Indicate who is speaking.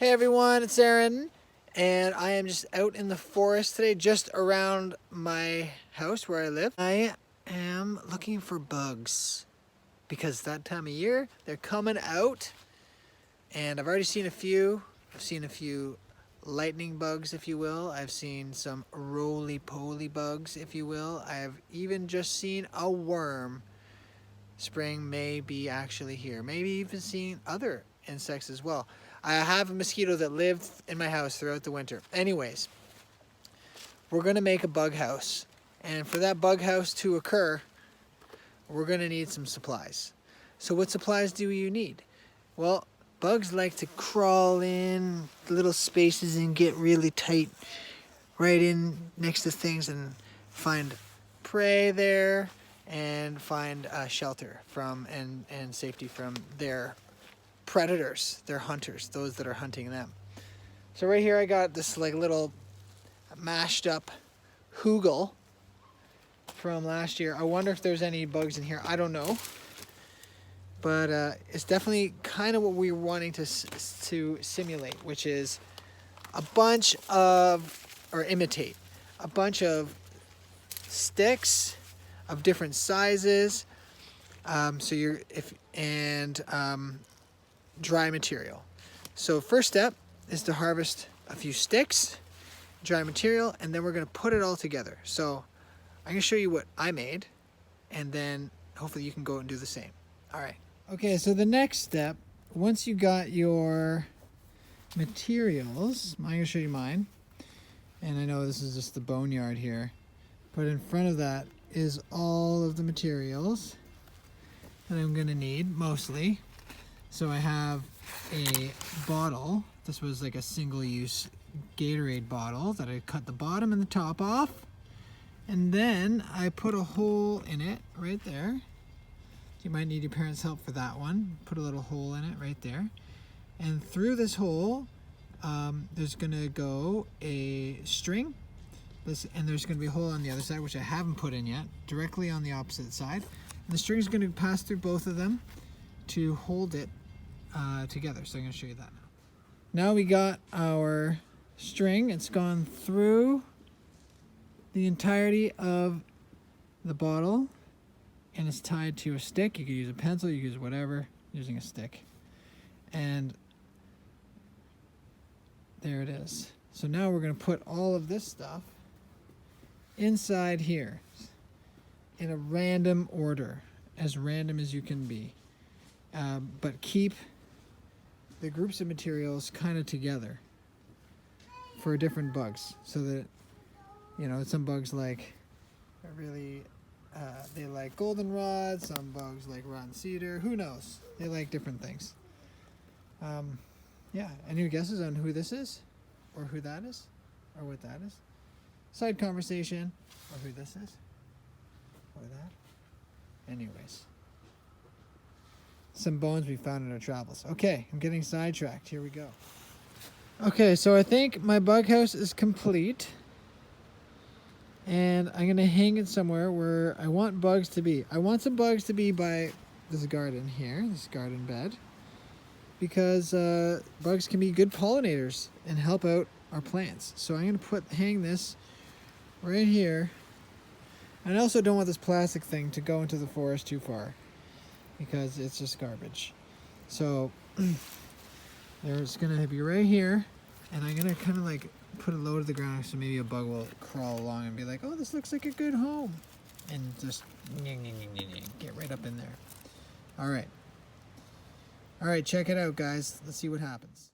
Speaker 1: Hey everyone, it's Aaron, and I am just out in the forest today, just around my house where I live. I am looking for bugs because that time of year they're coming out, and I've already seen a few. I've seen a few lightning bugs, if you will. I've seen some roly-poly bugs, if you will. I've even just seen a worm. Spring may be actually here. Maybe even seen other insects as well. I have a mosquito that lived in my house throughout the winter. Anyways, we're gonna make a bug house. And for that bug house to occur, we're gonna need some supplies. So what supplies do you need? Well, bugs like to crawl in little spaces and get really tight right in next to things and find prey there and find shelter from and safety from their predators, their hunters, those that are hunting them. So right here I got this like little mashed up hugel from last year. I wonder if there's any bugs in here. I don't know. But it's definitely kind of what we were wanting to simulate, which is a bunch of, or imitate, a bunch of sticks of different sizes, dry material. So first step is to harvest a few sticks, dry material, and then we're going to put it all together. So I'm going to show you what I made, and then hopefully you can go and do the same. All right. Okay, so the next step, once you got your materials, I'm going to show you mine, and I know this is just the boneyard here, but in front of that is all of the materials that I'm going to need, mostly. So I have a bottle. This was like a single-use Gatorade bottle that I cut the bottom and the top off. And then I put a hole in it right there. You might need your parents' help for that one. Put a little hole in it right there. And through this hole, there's going to go a string. And there's going to be a hole on the other side, which I haven't put in yet, directly on the opposite side. And the string is going to pass through both of them to hold it together. So I'm going to show you that now. Now we got our string. It's gone through the entirety of the bottle, and it's tied to a stick. You could use a pencil, you could use whatever, using a stick. And there it is. So now we're going to put all of this stuff inside here in a random order, as random as you can be. But keep the groups of materials kind of together for different bugs, so that, you know, some bugs like really, they like goldenrod, some bugs like rotten cedar, who knows? They like different things. Yeah, any guesses on who this is? Or who that is? Or what that is? Side conversation. Or who this is? Or that? Anyways. Some bones we found in our travels. Okay, I'm getting sidetracked. Here we go. Okay, so I think my bug house is complete. And I'm going to hang it somewhere where I want bugs to be. I want some bugs to be by this garden here, this garden bed. Because bugs can be good pollinators and help out our plants. So I'm going to hang this right here. And I also don't want this plastic thing to go into the forest too far, because it's just garbage. So there's going to be right here, and I'm going to kind of like put it low to the ground so maybe a bug will crawl along and be like, oh, this looks like a good home. And just get right up in there. All right. All right, check it out, guys. Let's see what happens.